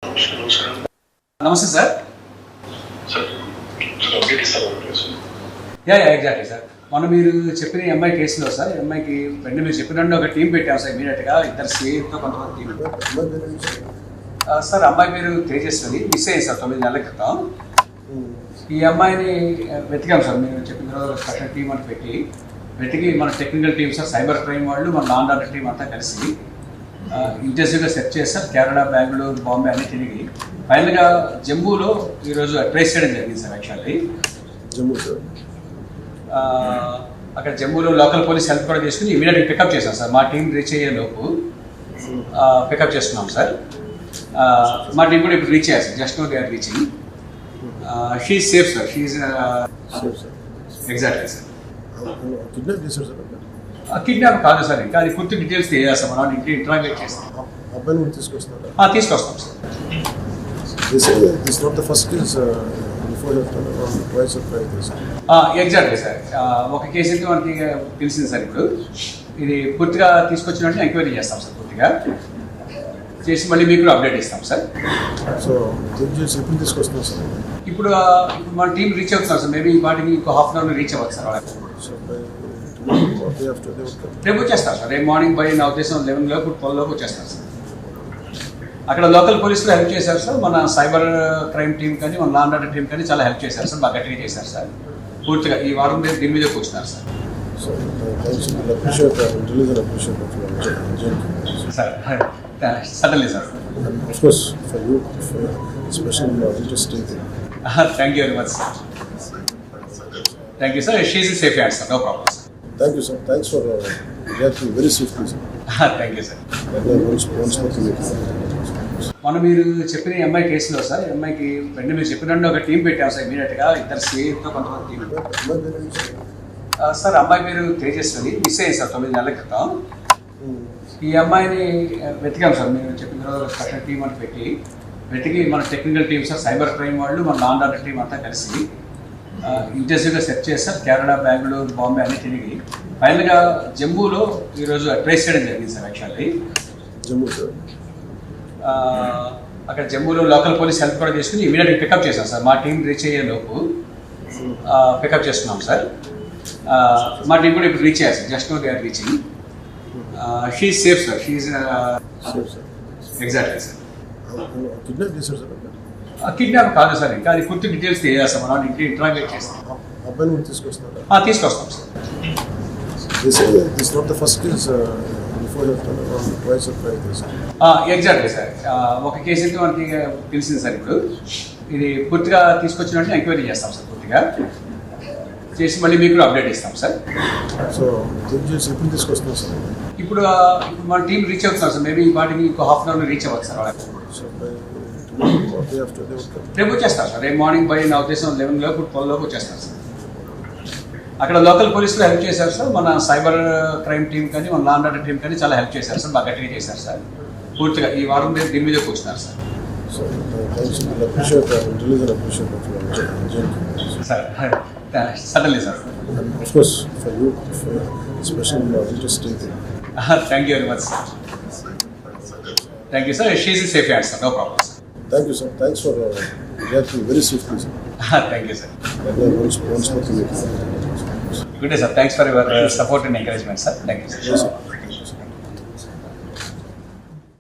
నమస్తే sir. Exactly sir. మనం మీరు చెప్పిన ఎంఐ కేసులో సార్, ఎంఐకి వెంటనే మీరు చెప్పినట్టు ఒక టీం పెట్టాం సార్. ఇమీడియట్గా ఇద్దరు సిఐతో కొంతమంది టీం సార్. అమ్మాయి పేరు తేజస్వని, మిస్ అయ్యింది సార్ 9 నెలల క్రితం. ఈ అమ్మాయిని వెతికాం సార్. మీరు చెప్పిన తర్వాత స్పెషల్ టీం అని వెతికి మన technical team sir, cyber crime వాళ్ళు, మన లా అండ్ ఆర్డర్ టీం అంతా కలిసి ఇంటెన్సివ్గా సెర్చ్ చేస్తారు. కేరళ, బెంగళూరు, బాంబే అన్ని తిరిగి ఫైనల్గా జమ్మూలో ఈరోజు ట్రేస్ చేయడం జరిగింది సార్. యాక్చువల్లీ జమ్మూ సార్, అక్కడ జమ్మూలో లోకల్ పోలీస్ హెల్ప్ కూడా తీసుకుని ఇమీడియట్గా పికప్ చేశాం సార్. మా టీం రీచ్ అయ్యే లోపు పికప్ చేస్తున్నాం సార్. మా టీం కూడా ఇప్పుడు రీచ్ అయ్యారు sir. Just no they are reaching. She safe sir. She exactly sir. Kidnap చేశారు సార్. కిడ్నాప్ కాదు సార్, ఇంకా అది పూర్తి డీటెయిల్స్ తెలియజేస్తాం. మనం ఇంట్రాగేట్ చేస్తాం. అబ్బాయిని కూడా తీసుకొస్తారా? తీసుకొస్తాం sir. This not the first case. Before you have done around twice or thrice. Exactly sir. ఒక కేసు అయితే మనకి తెలిసింది సార్. ఇప్పుడు ఇది పూర్తిగా తీసుకొచ్చినట్టు ఎంక్వైరీ చేస్తాం సార్. పూర్తిగా చేసి మళ్ళీ మీకు కూడా అప్డేట్ ఇస్తాం సార్. సో ఎప్పుడు తీసుకొస్తున్నాం సార్? ఇప్పుడు మన టీం రీచ్ అవుతున్నాం సార్. మేబీ వాటికి ఇంకో హాఫ్ అన్ అవర్లో రీచ్ అవ్వచ్చు సార్. రేపు వచ్చేస్తారు సార్. రేపు మార్నింగ్ బై నా ఉద్దేశం 11 లోపు 12 లోపు వచ్చేస్తారు సార్. అక్కడ లోకల్ పోలీసులు హెల్ప్ చేశారు సార్. మన సైబర్ క్రైమ్ టీం కానీ, మన లా అండ్ ఆర్డర్ టీం కానీ చాలా హెల్ప్ చేశారు సార్. బాగా గట్టిగా చేశారు సార్. పూర్తిగా ఈ వారం దీని మీద కూర్చున్నారు sir. Sir suddenly sir. Thank you very much sir. Thank you sir. She in safe hands sir. No problem sir. Thank you sir. Thanks for reacting very swiftly sir. Thank you sir. మనం మీరు చెప్పిన MI కేసులో sir, ఎంఐకి వెంటనే మీరు చెప్పినట్టు ఒక team పెట్టాం sir. ఇమీడియట్గా ఇద్దరు సిఐతో కొంతమంది టీం సార్. అమ్మాయి పేరు తేజస్వని, మిస్ అయ్యింది సార్ 9 నెలల క్రితం. ఈ అమ్మాయిని వెతికాం సార్. మీరు చెప్పిన తర్వాత స్పెషల్ టీం అని వెతికి మన technical team sir, cyber crime వాళ్ళు, మన లా అండ్ ఆర్డర్ టీం అంతా కలిసి ఇంటెన్సివ్గా సెర్చ్ చేస్తారు. కేరళ, బెంగళూరు, బాంబే అన్ని తిరిగి ఫైనల్గా జమ్మూలో ఈరోజు ట్రేస్ చేయడం జరిగింది సార్. యాక్చువల్లీ జమ్మూ సార్, అక్కడ జమ్మూలో లోకల్ పోలీస్ హెల్ప్ కూడా తీసుకుని ఇమీడియట్గా పికప్ చేశాం సార్. మా టీం రీచ్ అయ్యే లోపు పికప్ చేస్తున్నాం సార్. మా టీం కూడా ఇప్పుడు రీచ్ అయ్యారు sir. Just no they are reaching. She safe sir. She exactly sir. Kidnap చేశారు సార్. కిడ్నాప్ కాదు సార్, ఇంకా అది పూర్తి డీటెయిల్స్ తెలియజేస్తాం. మనం ఇంట్రాగేట్ చేస్తాం. అబ్బాయిని కూడా తీసుకొస్తారా? తీసుకొస్తాం sir. This not the first case. Before you have done around twice or thrice. Exactly sir. ఒక కేసు అయితే మనకి తెలిసింది సార్. ఇప్పుడు ఇది పూర్తిగా తీసుకొచ్చినట్టు ఎంక్వైరీ చేస్తాం సార్. పూర్తిగా చేసి మళ్ళీ మీకు కూడా అప్డేట్ ఇస్తాం సార్. సో ఎప్పుడు తీసుకొస్తున్నాం సార్? ఇప్పుడు మన టీం రీచ్ అవుతున్నాం సార్. మేబీ వాటికి ఇంకో హాఫ్ అన్ అవర్లో రీచ్ అవ్వచ్చు సార్. రేపు వచ్చేస్తారు సార్. రేపు మార్నింగ్ బై నా ఉద్దేశం 11 లోపు 12 లోపు వచ్చేస్తారు సార్. అక్కడ లోకల్ పోలీసులు హెల్ప్ చేశారు సార్. మన సైబర్ క్రైమ్ టీం కానీ, మన లా అండ్ ఆర్డర్ టీం కానీ చాలా హెల్ప్ చేశారు సార్. బాగా గట్టిగా చేశారు సార్. పూర్తిగా ఈ వారం దీని మీద కూర్చున్నారు sir. Sir suddenly sir. Thank you very much sir. Thank you sir. She in safe hands sir. No problem sir. Thank you sir. Thanks for reacting very swiftly sir. Thank you sir. Good day sir. Thanks for your support and encouragement sir. Thank you sir.